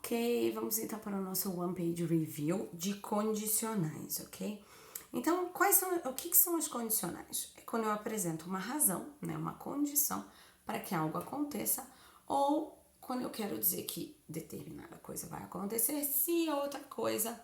Ok, vamos então para o nosso One Page Review de condicionais, ok? Então, o que são os condicionais? É quando eu apresento uma razão, né, uma condição para que algo aconteça, ou quando eu quero dizer que determinada coisa vai acontecer se outra coisa,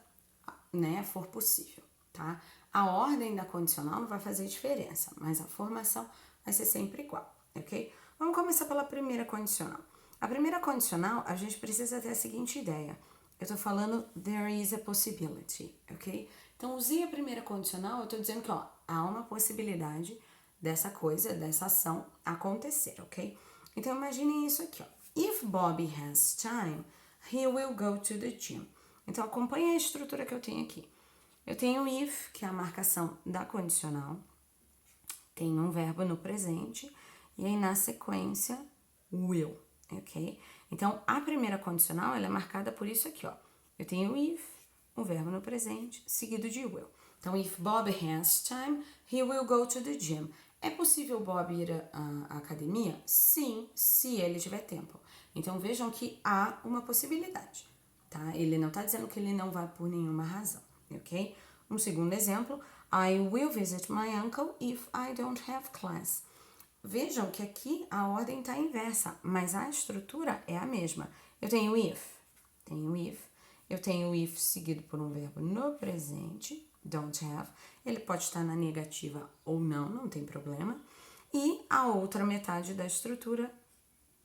né, for possível, tá? A ordem da condicional não vai fazer diferença, mas a formação vai ser sempre igual, ok? Vamos começar pela primeira condicional. A primeira condicional, a gente precisa ter a seguinte ideia. Eu tô falando there is a possibility, ok? Então, usei a primeira condicional, eu tô dizendo que, ó, há uma possibilidade dessa coisa, dessa ação acontecer, ok? Então, imagine isso aqui, ó. If Bobby has time, he will go to the gym. Então, acompanha a estrutura que eu tenho aqui. Eu tenho if, que é a marcação da condicional, tem um verbo no presente, e aí na sequência, will, ok? Então, a primeira condicional, ela é marcada por isso aqui, ó. Eu tenho if, o verbo no presente, seguido de will. Então, if Bob has time, he will go to the gym. É possível Bob ir à academia? Sim, se ele tiver tempo. Então, vejam que há uma possibilidade, tá? Ele não tá dizendo que ele não vai por nenhuma razão, ok? Um segundo exemplo, I will visit my uncle if I don't have class. Vejam que aqui a ordem está inversa, mas a estrutura é a mesma. Eu tenho if, eu tenho if seguido por um verbo no presente, don't have. Ele pode estar na negativa ou não, não tem problema. E a outra metade da estrutura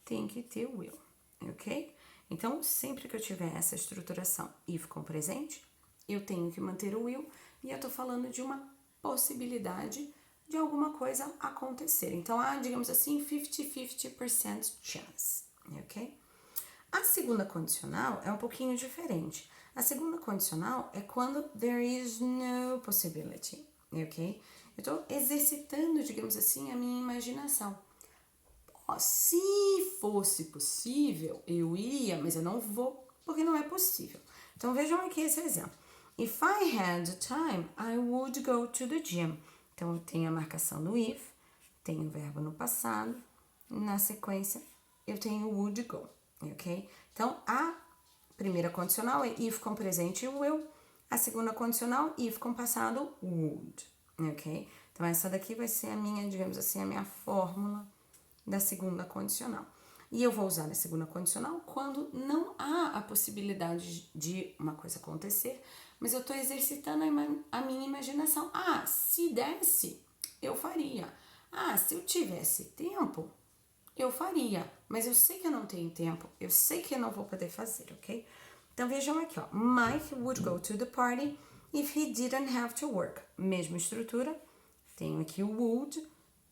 tem que ter will, ok? Então, sempre que eu tiver essa estruturação if com presente, eu tenho que manter o will e eu tô falando de uma possibilidade de alguma coisa acontecer. Então, há, digamos assim, 50-50% chance, ok? A segunda condicional é um pouquinho diferente. A segunda condicional é quando there is no possibility, ok? Eu tô exercitando, digamos assim, a minha imaginação. Se fosse possível, eu iria, mas eu não vou, porque não é possível. Então, vejam aqui esse exemplo. If I had time, I would go to the gym. Então, eu tenho a marcação do if, tenho o verbo no passado, na sequência, eu tenho would go, ok? Então, a primeira condicional é if com presente will, a segunda condicional, if com passado, would, ok? Então, essa daqui vai ser a minha, digamos assim, a minha fórmula da segunda condicional. E eu vou usar a segunda condicional quando não há a possibilidade de uma coisa acontecer, mas eu estou exercitando a minha imaginação. Ah, se desse, eu faria. Ah, se eu tivesse tempo, eu faria. Mas eu sei que eu não tenho tempo, eu sei que eu não vou poder fazer, ok? Então vejam aqui, ó. Mike would go to the party if he didn't have to work. Mesma estrutura, tenho aqui o would,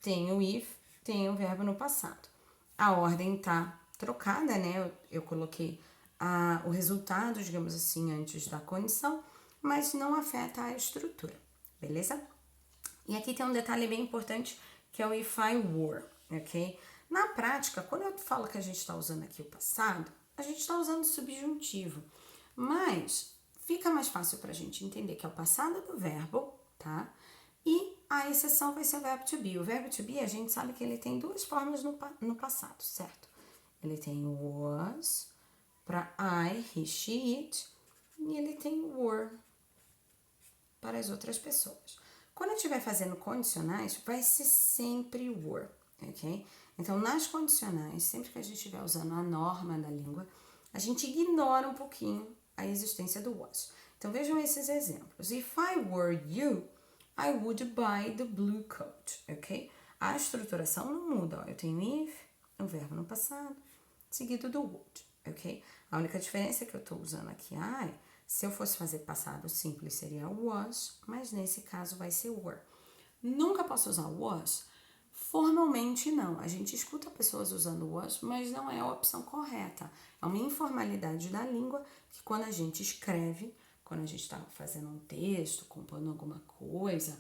tenho o if, tem o verbo no passado. A ordem tá trocada, né? Eu coloquei o resultado, digamos assim, antes da condição, mas não afeta a estrutura, beleza? E aqui tem um detalhe bem importante, que é o if I were, ok? Na prática, quando eu falo que a gente está usando aqui o passado, a gente está usando o subjuntivo, mas fica mais fácil para a gente entender que é o passado do verbo, tá? E a exceção vai ser o verbo to be. O verbo to be, a gente sabe que ele tem duas formas no passado, certo? Ele tem o was para I, he, she, it, e ele tem o were para as outras pessoas. Quando eu estiver fazendo condicionais, vai ser sempre were, ok? Então, nas condicionais, sempre que a gente estiver usando a norma da língua, a gente ignora um pouquinho a existência do was. Então, vejam esses exemplos. If I were you, I would buy the blue coat, ok? A estruturação não muda, ó. Eu tenho if, o verbo no passado, seguido do would, ok? A única diferença é que eu estou usando aqui I. Se eu fosse fazer passado simples seria was, mas nesse caso vai ser were. Nunca posso usar was? Formalmente não. A gente escuta pessoas usando was, mas não é a opção correta. É uma informalidade da língua que quando a gente escreve, quando a gente está fazendo um texto, compondo alguma coisa,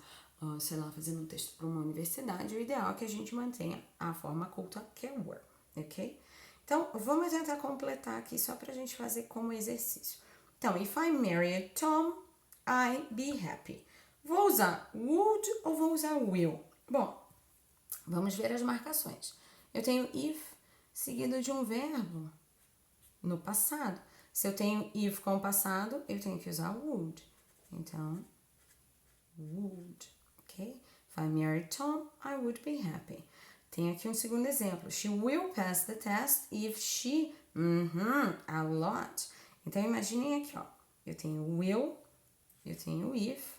sei lá, fazendo um texto para uma universidade, o ideal é que a gente mantenha a forma culta que é were, ok? Então, vamos tentar completar aqui só para a gente fazer como exercício. Então, if I married Tom, I'd be happy. Vou usar would ou vou usar will? Bom, vamos ver as marcações. Eu tenho if seguido de um verbo no passado. Se eu tenho if com o passado, eu tenho que usar would. Então, would, ok? If I married Tom, I would be happy. Tem aqui um segundo exemplo. She will pass the test if she... a lot. Então, imaginem aqui, ó. Eu tenho will, eu tenho if.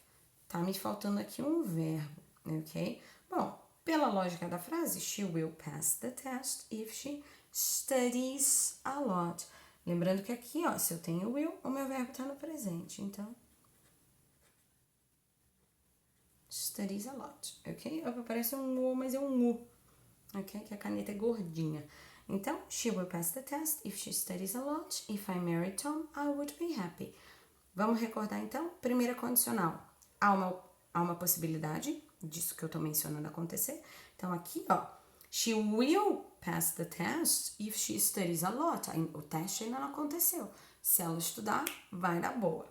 Tá me faltando aqui um verbo, ok? Bom, pela lógica da frase, she will pass the test if she studies a lot. Lembrando que aqui, ó, se eu tenho will, o meu verbo tá no presente. Então, studies a lot, ok? Parece um U, mas é um U, ok? Que a caneta é gordinha. Então, she will pass the test if she studies a lot. If I marry Tom, I would be happy. Vamos recordar, então? Primeira condicional. Há uma possibilidade disso que eu tô mencionando acontecer. Então, aqui, ó. She will pass the test if she studies a lot. O teste ainda não aconteceu. Se ela estudar, vai dar boa.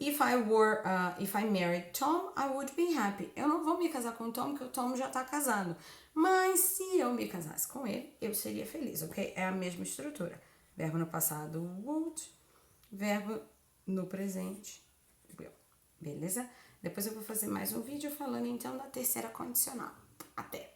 If I married Tom, I would be happy. Eu não vou me casar com o Tom, porque o Tom já tá casado. Mas se eu me casasse com ele, eu seria feliz, ok? É a mesma estrutura. Verbo no passado, would. Verbo no presente, will. Beleza? Depois eu vou fazer mais um vídeo falando então da terceira condicional. Até!